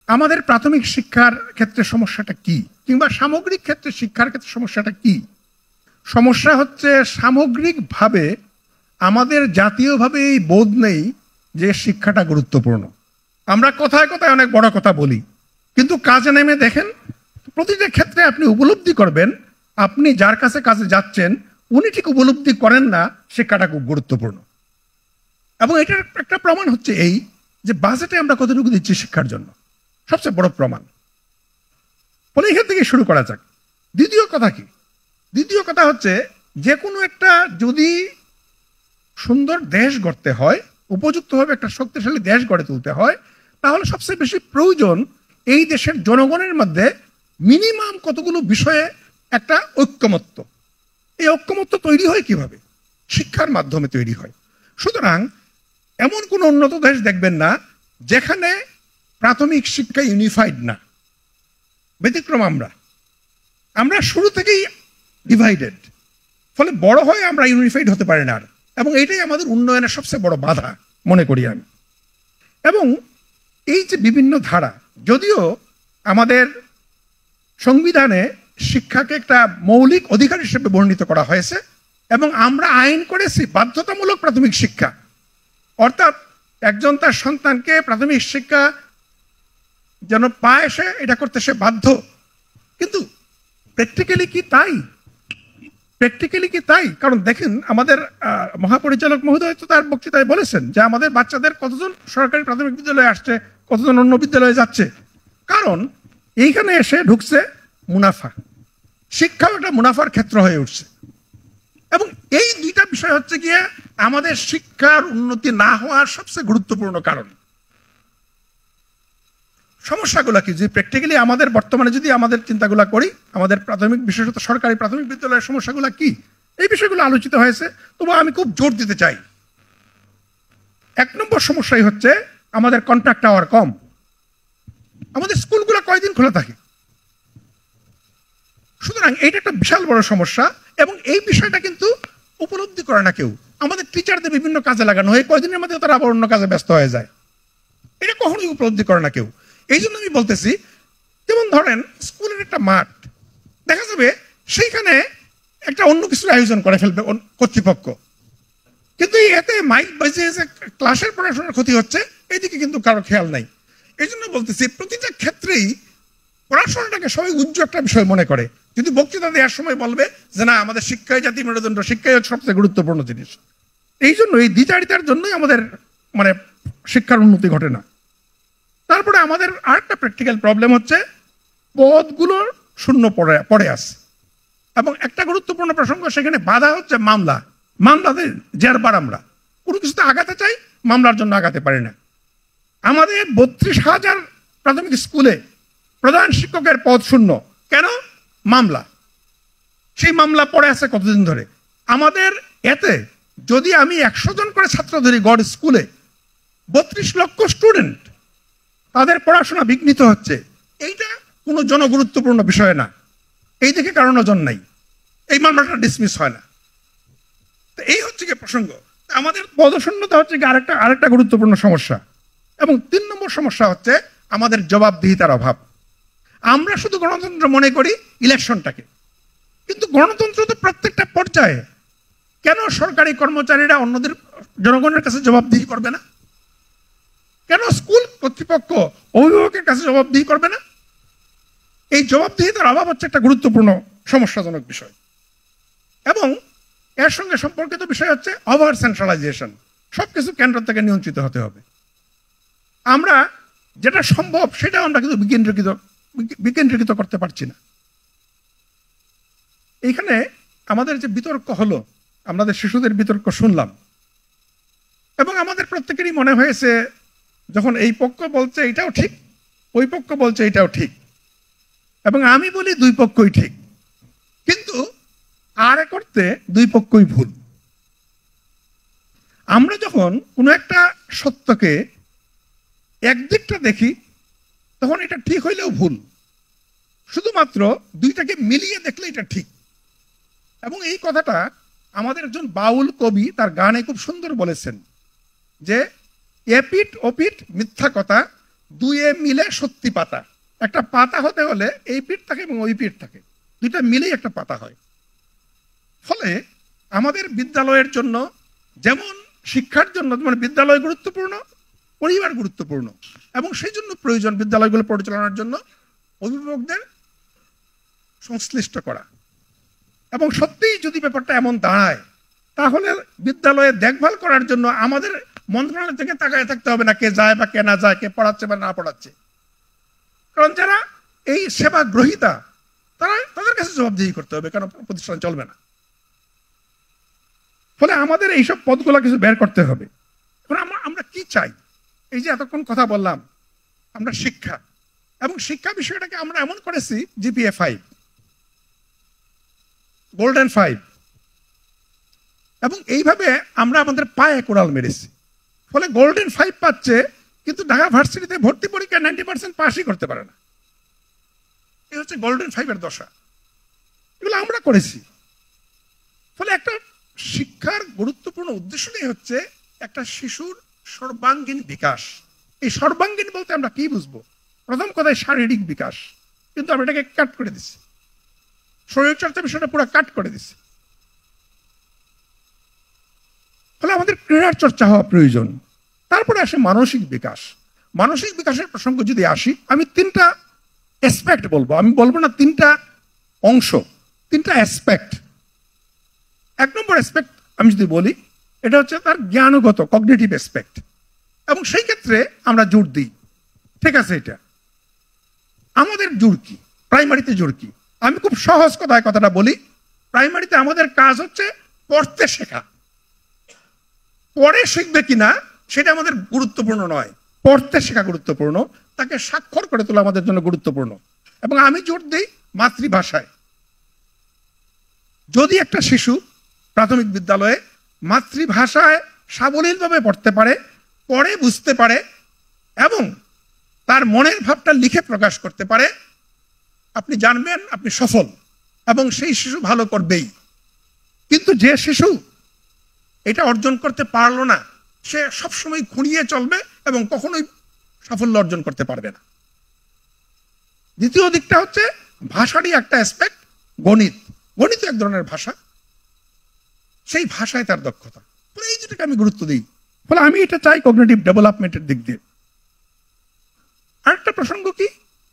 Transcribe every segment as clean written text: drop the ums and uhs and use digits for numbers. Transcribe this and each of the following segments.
আমাদের প্রাথমিক শিক্ষার ক্ষেত্রে সমস্যাটা কি, কিংবা সামগ্রিক ক্ষেত্রে শিক্ষার ক্ষেত্রে সমস্যাটা কি? সমস্যা হচ্ছে সামগ্রিকভাবে আমাদের জাতীয়ভাবে এই বোধ নেই যে শিক্ষাটা গুরুত্বপূর্ণ। আমরা কথায় কথায় অনেক বড় কথা বলি, কিন্তু কাজে নেমে দেখেন প্রতিটা ক্ষেত্রে আপনি উপলব্ধি করবেন আপনি যার কাছে কাজে যাচ্ছেন উনি ঠিক উপলব্ধি করেন না শিক্ষাটা খুব গুরুত্বপূর্ণ। এবং এটার একটা প্রমাণ হচ্ছে এই যে বাজেটে আমরা কতটুকু দিচ্ছি শিক্ষার জন্য, সবচেয়ে বড় প্রমাণ। ফলে এখান থেকে শুরু করা যাক। দ্বিতীয় কথা কি? দ্বিতীয় কথা হচ্ছে যে কোনো একটা যদি সুন্দর দেশ গড়তে হয়, উপযুক্তভাবে একটা শক্তিশালী দেশ গড়ে তুলতে হয়, তাহলে সবচেয়ে বেশি প্রয়োজন এই দেশের জনগণের মধ্যে মিনিমাম কতগুলো বিষয়ে একটা ঐক্যমত্য। এই ঐক্যমত্য তৈরি হয় কিভাবে? শিক্ষার মাধ্যমে তৈরি হয়। সুতরাং এমন কোনো উন্নত দেশ দেখবেন না যেখানে প্রাথমিক শিক্ষা ইউনিফাইড না। ব্যতিক্রম আমরা শুরু থেকেই ডিভাইডেড, ফলে বড় হয়ে আমরা ইউনিফাইড হতে পারি না। এবং এইটাই আমাদের উন্নয়নের সবচেয়ে বড় বাধা মনে করি আমি। এবং এই যে বিভিন্ন ধারা, যদিও আমাদের সংবিধানে শিক্ষাকে একটা মৌলিক অধিকার হিসেবে বর্ণিত করা হয়েছে এবং আমরা আইন করেছি বাধ্যতামূলক প্রাথমিক শিক্ষা, অর্থাৎ একজন তার সন্তানকে প্রাথমিক শিক্ষা যেন পায়, সে এটা করতে সে বাধ্য। কিন্তু প্র্যাকটিক্যালি কি তাই? প্র্যাকটিক্যালি কি তাই? কারণ দেখেন আমাদের মহাপরিচালক মহোদয় তো তার বক্তৃতায় বলেছেন যে আমাদের বাচ্চাদের কতজন সরকারি প্রাথমিক বিদ্যালয়ে আসছে, কতজন অন্য বিদ্যালয়ে যাচ্ছে। কারণ এইখানে এসে ঢুকছে মুনাফা। শিক্ষাও একটা মুনাফার ক্ষেত্র হয়ে উঠছে। এবং এই দুইটা বিষয় হচ্ছে গিয়ে আমাদের শিক্ষার উন্নতি না হওয়ার সবচেয়ে গুরুত্বপূর্ণ কারণ। সমস্যাগুলো কি? যে প্র্যাকটিক্যালি আমাদের বর্তমানে যদি আমাদের চিন্তাগুলো করি, আমাদের প্রাথমিক বিশেষত সরকারি প্রাথমিক বিদ্যালয়ের সমস্যাগুলো কি, এই বিষয়গুলো আলোচিত হয়েছে। তবু আমি খুব জোর দিতে চাই, 1 নম্বর সমস্যাই হচ্ছে আমাদের কন্ট্রাক্ট আওয়ার কম। আমাদের স্কুলগুলো কয়দিন খোলা থাকে? সুতরাং এইটা একটা বিশাল বড় সমস্যা এবং এই বিষয়টা কিন্তু উপলব্ধি করে না কেউ। আমাদের টিচারদের বিভিন্ন কাজে লাগানো হয়, কয়দিনের মধ্যে তারা আবার অন্য কাজে ব্যস্ত হয়ে যায়। এটা কখনোই উপলব্ধি করে না কেউ। এই জন্য আমি বলতেছি, যেমন ধরেন স্কুলের একটা মাঠ দেখা যাবে, সেইখানে একটা অন্য কিছুর আয়োজন করে ফেলবে কর্তৃপক্ষ, কিন্তু এতে মাইক বাজিয়ে যে ক্লাসের পড়াশোনার ক্ষতি হচ্ছে এইদিকে কিন্তু কারো খেয়াল নাই। এই জন্য বলতেছি প্রতিটা ক্ষেত্রেই পড়াশোনাটাকে সবাই উজ্জ্বল একটা বিষয় মনে করে, যদি বক্তৃতা দেওয়ার সময় বলবে যে না আমাদের শিক্ষাই জাতি মেরুদণ্ড, শিক্ষাই হচ্ছে সবচেয়ে গুরুত্বপূর্ণ জিনিস। এই জন্য এই দ্বিচারিতার জন্যই আমাদের শিক্ষার উন্নতি ঘটে না। তারপরে আমাদের আরেকটা প্র্যাকটিক্যাল প্রবলেম হচ্ছে পদগুলোর শূন্য পড়ে আছে। এবং একটা গুরুত্বপূর্ণ প্রসঙ্গ, সেখানে বাধা হচ্ছে মামলাতে জেরবার। আমরা কোনো কিছুতে আগাতে চাই, মামলার জন্য আগাতে পারি না। আমাদের 32,000 প্রাথমিক স্কুলে প্রধান শিক্ষকের পদ শূন্য। কেন? মামলা। সেই মামলা পড়ে আছে কতদিন ধরে। আমাদের এতে যদি আমি 100 জন করে ছাত্র ধরি গড় স্কুলে, 32 লক্ষ স্টুডেন্ট, তাদের পড়াশোনা বিঘ্নিত হচ্ছে। এইটা কোনো জনগুরুত্বপূর্ণ বিষয় না, এই দিকে কারো নজর নাই, এই মামলাটা ডিসমিস হয় না। তো এই হচ্ছে কি প্রসঙ্গ। আমাদের পদশূন্যতা হচ্ছে কি আরেকটা গুরুত্বপূর্ণ সমস্যা। এবং 3 নম্বর সমস্যা হচ্ছে আমাদের জবাবদিহিতার অভাব। আমরা শুধু গণতন্ত্র মনে করি ইলেকশনটাকে, কিন্তু গণতন্ত্র তো প্রত্যেকটা পর্যায়ে। কেন সরকারি কর্মচারীরা অন্যদের জনগণের কাছে জবাবদিহি করবে না? কেন স্কুল কর্তৃপক্ষ অভিভাবকের কাছে জবাবদিহি করবে না? এই জবাবদিহিতার অভাব হচ্ছে একটা গুরুত্বপূর্ণ সমস্যাজনক বিষয়। এবং এর সঙ্গে সম্পর্কিত বিষয় হচ্ছে ওভার সেন্ট্রালাইজেশন। সবকিছু কেন্দ্র থেকে নিয়ন্ত্রিত হতে হবে। আমরা যেটা সম্ভব সেটা আমরা কিন্তু বিকেন্দ্রীকৃত করতে পারছি না। এইখানে আমাদের যে বিতর্ক হলো, আমাদের শিশুদের বিতর্ক শুনলাম এবং আমাদের প্রত্যেকেরই মনে হয়েছে যখন এই পক্ষ বলছে এটাও ঠিক, ওই পক্ষ বলছে এটাও ঠিক, এবং আমি বলি দুই পক্ষই ঠিক, কিন্তু আর করতে দুই পক্ষই ভুল। আমরা যখন কোনো একটা সত্যকে একদিকটা দেখি তখন এটা ঠিক হইলেও ভুল, শুধুমাত্র দুইটাকে মিলিয়ে দেখলে এটা ঠিক। এবং এই কথাটা আমাদের একজন বাউল কবি তার গানে খুব সুন্দর বলেছেন যে এপিট ওপিট মিথ্যা কথা, দুয়ে মিলে সত্যি পাতা। একটা পাতা হতে হলে এই পিঠ থাকে এবং ওই পিঠ থাকে, দুইটা মিলেই একটা পাতা হয়। ফলে আমাদের বিদ্যালয়ের জন্য যেমন শিক্ষার জন্য মানে বিদ্যালয় গুরুত্বপূর্ণ, পরিবার গুরুত্বপূর্ণ, এবং সেই জন্য প্রয়োজন বিদ্যালয়গুলো পরিচালনার জন্য অভিভাবকদের সংশ্লিষ্ট করা। এবং সত্যিই যদি ব্যাপারটা এমন দাঁড়ায়, তাহলে বিদ্যালয়ে দেখভাল করার জন্য আমাদের মন্ত্রণালয় থেকে তাকায় থাকতে হবে না কে যায় বা কে না যায়, কে পড়াচ্ছে বা না পড়াচ্ছে। কারণ যারা এই সেবা গ্রহীতা তাদের কাছে জবাবদিহি করতে হবে, কারণ প্রতিষ্ঠান চলবে না। ফলে আমাদের এইসব পদগুলো কিছু বের করতে হবে। আমরা কি চাই? এই যে এতক্ষণ কথা বললাম, আমরা শিক্ষা এবং শিক্ষা বিষয়টাকে আমরা এমন করেছি জিপিএ 5, গোল্ডেন 5, এবং এইভাবে আমরা আমাদের পায়ে কোড়াল মেরেছি। ফলে গোল্ডেন 5 পাচ্ছে, কিন্তু ঢাকা ভার্সিটিতে ভর্তি পরীক্ষা 90% পাসই করতে পারে না। এই হচ্ছে গোল্ডেন 5-এর দশা। এগুলো আমরা করেছি। ফলে একটা শিক্ষার গুরুত্বপূর্ণ উদ্দেশ্যটাই হচ্ছে একটা শিশুর সর্বাঙ্গীন বিকাশ। এই সর্বাঙ্গীন বলতে আমরা কি বুঝবো? প্রথম কথায় শারীরিক বিকাশ, কিন্তু আমরা এটাকে কাট করে দিচ্ছি, শরীরচর্চা বিষয়টা পুরো কাট করে দিচ্ছি। ফলে আমাদের ক্রীড়ার চর্চা হওয়া প্রয়োজন। তারপরে আসে মানসিক বিকাশ। মানসিক বিকাশের প্রসঙ্গ যদি আসি, আমি 3টা অ্যাসপেক্ট বলবো, আমি বলবো না 3টা অংশ, 3টা অ্যাসপেক্ট। 1 নম্বর অ্যাসপেক্ট আমি যদি বলি, এটা হচ্ছে তার জ্ঞানগত কগনিটিভ অ্যাসপেক্ট, এবং সেই ক্ষেত্রে আমরা জোর দিই। ঠিক আছে, এটা আমাদের জোর কি? প্রাইমারিতে জোর কি? আমি খুব সহজ কথায় কথাটা বলি। প্রাইমারিতে আমাদের কাজ হচ্ছে পড়তে শেখা। পড়ে শিখবে কিনা সেটা আমাদের গুরুত্বপূর্ণ নয়, পড়তে শেখা গুরুত্বপূর্ণ, তাকে স্বাক্ষর করে তোলা আমাদের জন্য গুরুত্বপূর্ণ। এবং আমি জোর দিই মাতৃভাষায়। যদি একটা শিশু প্রাথমিক বিদ্যালয়ে মাতৃভাষায় সাবলীলভাবে পড়তে পারে, পড়ে বুঝতে পারে এবং তার মনের ভাবটা লিখে প্রকাশ করতে পারে, আপনি জানবেন আপনি সফল, এবং সেই শিশু ভালো করবেই। কিন্তু যে শিশু এটা অর্জন করতে পারলো না, সে সবসময় খুঁড়িয়ে চলবে এবং কখনোই সাফল্য অর্জন করতে পারবে না। দ্বিতীয় দিকটা হচ্ছে ভাষারই একটা অ্যাসপেক্ট, গণিত। গণিত এক ধরনের ভাষা, সেই ভাষায় তার দক্ষতা। এই যেটাকে আমি গুরুত্ব দিই। ফলে আমি এটা চাই কগনিটিভ ডেভেলপমেন্টের দিক দিয়ে। আরেকটা প্রসঙ্গ কি?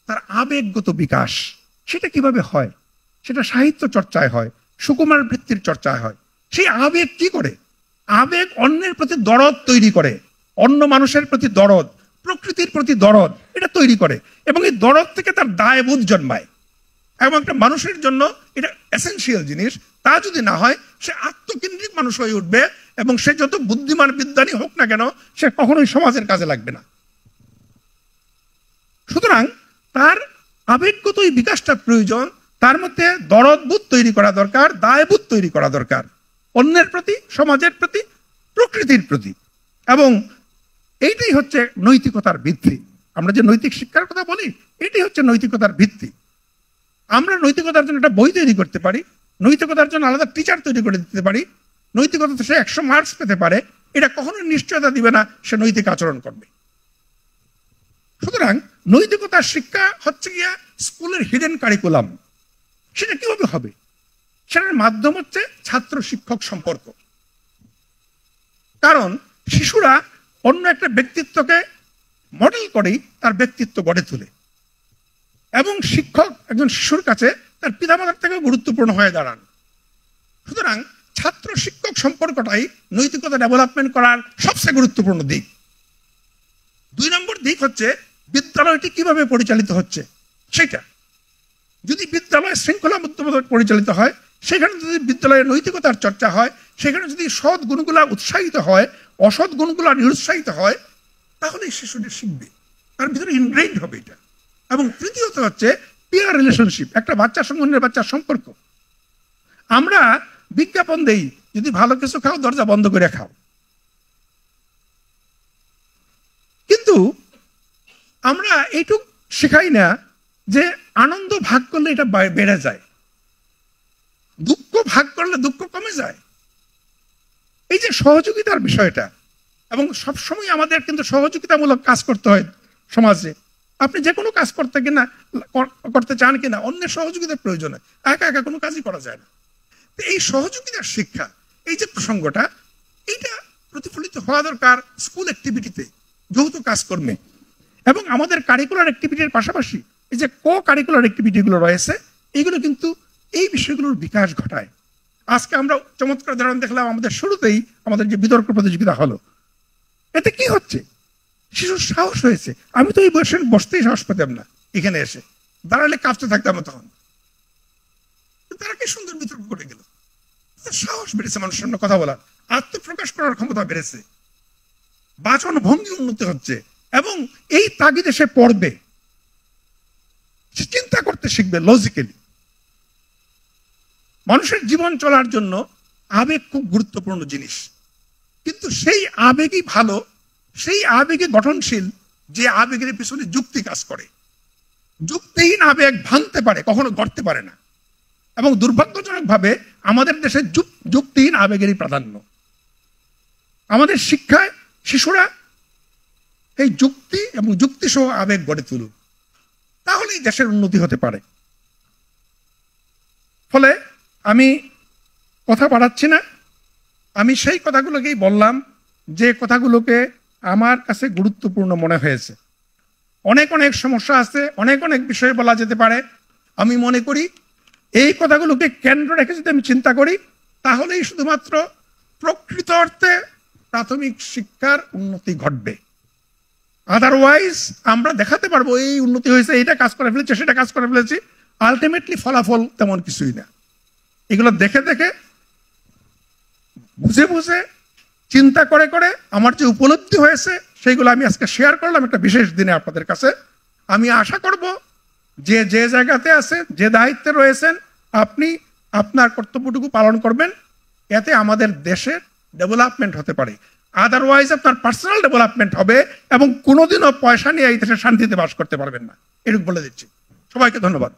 তার আবেগগত বিকাশ। সেটা কিভাবে হয়? সেটা সাহিত্য চর্চায় হয়, সুকুমার বৃত্তির চর্চায় হয়। সেই আবেগ কি করে? আবেগ অন্যের প্রতি দরদ তৈরি করে, অন্য মানুষের প্রতি দরদ, প্রকৃতির প্রতি দরদ, এটা তৈরি করে, এবং এই দরদ থেকে তার দায়বোধ জন্মায়। এবং একটা মানুষের জন্য এটা এসেনশিয়াল জিনিস। তা যদি না হয়, সে আত্মকেন্দ্রিক মানুষ হয়ে উঠবে, এবং সে যত বুদ্ধিমান বিদ্বানী হোক না কেন, সে কখনোই সমাজের কাজে লাগবে না। সুতরাং তার আবেগগত এই বিকাশটা প্রয়োজন। তার মধ্যে দরদবোধ তৈরি করা দরকার, দায়বোধ তৈরি করা দরকার, অন্যের প্রতি, সমাজের প্রতি, প্রকৃতির প্রতি। এবং এইটাই হচ্ছে নৈতিকতার ভিত্তি। আমরা যে নৈতিক শিক্ষার কথা বলি, এটি হচ্ছে নৈতিকতার ভিত্তি। আমরা নৈতিকতার জন্য একটা বই তৈরি করতে পারি, নৈতিকতার জন্য আলাদা টিচার তৈরি করে দিতে পারি, নৈতিকতাতে সে 100 মার্কস পেতে পারে, এটা কখনোই নিশ্চয়তা দিবে না সে নৈতিক আচরণ করবে। সুতরাং নৈতিকতার শিক্ষা হচ্ছে গিয়া স্কুলের হিডেন কারিকুলাম। সেটা কিভাবে হবে? সেটার মাধ্যম হচ্ছে ছাত্র শিক্ষক সম্পর্ক। কারণ শিশুরা অন্য একটা ব্যক্তিত্বকে মডেল করেই তার ব্যক্তিত্ব গড়ে তোলে, এবং শিক্ষক একজন শিশুর কাছে তার পিতামাতার থেকে গুরুত্বপূর্ণ হয়ে দাঁড়ান। সুতরাং ছাত্র শিক্ষক সম্পর্কটাই নৈতিকতা ডেভেলপমেন্ট করার সবচেয়ে গুরুত্বপূর্ণ দিক। 2 নম্বর দিক হচ্ছে বিদ্যালয়টি কিভাবে পরিচালিত হচ্ছে সেটা। যদি বিদ্যালয় শৃঙ্খলাবদ্ধভাবে পরিচালিত হয়, সেখানে যদি বিদ্যালয়ের নৈতিকতার চর্চা হয়, সেখানে যদি সৎ গুণগুলা উৎসাহিত হয়, অসৎ গুণগুলা নিরুৎসাহিত হয়, তাহলে শিশুটি শিখবে, তার ভিতরে ইনগ্রেইন্ড হবে এটা। এবং তৃতীয়ত হচ্ছে পিয়ার রিলেশনশিপ, একটা বাচ্চার সঙ্গে অন্যের বাচ্চার সম্পর্ক। আমরা বিজ্ঞাপন দেই, যদি ভালো কিছু খাও দরজা বন্ধ করে খাও, কিন্তু আমরা এইটুক শেখাই না যে আনন্দ ভাগ করলে এটা বেড়ে যায়, দুঃখ ভাগ করলে দুঃখ কমে যায়। এই যে সহযোগিতার বিষয়টা, এবং সবসময় আমাদের কিন্তু সহযোগিতামূলক কাজ করতে হয় সমাজে। আপনি যে কোনো কাজ করতে চান কিনা অন্যের সহযোগিতার প্রয়োজন হয়, একা একা কোনো কাজই করা যায় না। তো এই সহযোগিতার শিক্ষা, এই যে প্রসঙ্গটা, এইটা প্রতিফলিত হওয়া দরকার স্কুল অ্যাক্টিভিটিতে, যৌথ কাজকর্মে, এবং আমাদের কারিকুলার অ্যাক্টিভিটির পাশাপাশি এই যে কারিকুলার অ্যাক্টিভিটিগুলো রয়েছে, এইগুলো কিন্তু এই বিষয়গুলোর বিকাশ ঘটায়। আজকে আমরা চমৎকার উদাহরণ দেখলাম আমাদের শুরুতেই, আমাদের যে বিতর্ক প্রতিযোগিতা হলো, এতে কি হচ্ছে? শিশুর সাহস হয়েছে। আমি তো এই বয়সে বসতেই সাহস পেতাম না, এখানে এসে দাঁড়ালে কাঁপতে থাকতাম তখন। তারা কি সুন্দর বিতর্ক করে গেল। সাহস বেড়েছে, মানুষের সামনে কথা বলার, আত্মপ্রকাশ করার ক্ষমতা বেড়েছে, বাচন ভঙ্গি উন্নতি হচ্ছে, এবং এই তাগিদে সে পড়বে, সে চিন্তা করতে শিখবে লজিক্যালি। মানুষের জীবন চলার জন্য আবেগ খুব গুরুত্বপূর্ণ জিনিস, কিন্তু সেই আবেগই ভালো, সেই আবেগে গঠনশীল, যে আবেগের পিছনে যুক্তি কাজ করে। যুক্তিহীন আবেগ ভাঙতে পারে, কখনো গড়তে পারে না, এবং দুর্ভাগ্যজনক ভাবে আমাদের দেশে যুক্তিহীন আবেগেরই প্রাধান্য। আমাদের শিক্ষায় শিশুরা এই যুক্তি এবং যুক্তিসহ আবেগ গড়ে তুলুন, তাহলেই দেশের উন্নতি হতে পারে। ফলে আমি কথা বাড়াচ্ছি না, আমি সেই কথাগুলোকেই বললাম যে কথাগুলোকে আমার কাছে গুরুত্বপূর্ণ মনে হয়েছে। অনেক অনেক সমস্যা আছে, অনেক অনেক বিষয়ে বলা যেতে পারে। আমি মনে করি এই কথাগুলোকে কেন্দ্র রেখে যদি আমি চিন্তা করি, তাহলেই শুধুমাত্র প্রকৃত অর্থে প্রাথমিক শিক্ষার উন্নতি ঘটবে। আদারওয়াইজ আমরা দেখাতে পারবো এই উন্নতি হয়েছে, এইটা কাজ করে ফেলেছে, সেটা কাজ করে ফেলেছি, আলটিমেটলি ফলাফল তেমন কিছুই না। এগুলো দেখে দেখে, বুঝে বুঝে, চিন্তা করে করে আমার যে উপলব্ধি হয়েছে সেইগুলো আমি আজকে শেয়ার করলাম একটা বিশেষ দিনে আপনাদের কাছে। আমি আশা করব যে যে জায়গাতে আছে, যে দায়িত্বে রয়েছেন, আপনি আপনার কর্তব্যটুকু পালন করবেন, এতে আমাদের দেশের ডেভেলপমেন্ট হতে পারে। আদারওয়াইজ আপনার পার্সোনাল ডেভেলপমেন্ট হবে, এবং কোনোদিনও পয়সা নিয়ে এই দেশে শান্তিতে বাস করতে পারবেন না, এটুকু বলে দিচ্ছি। সবাইকে ধন্যবাদ।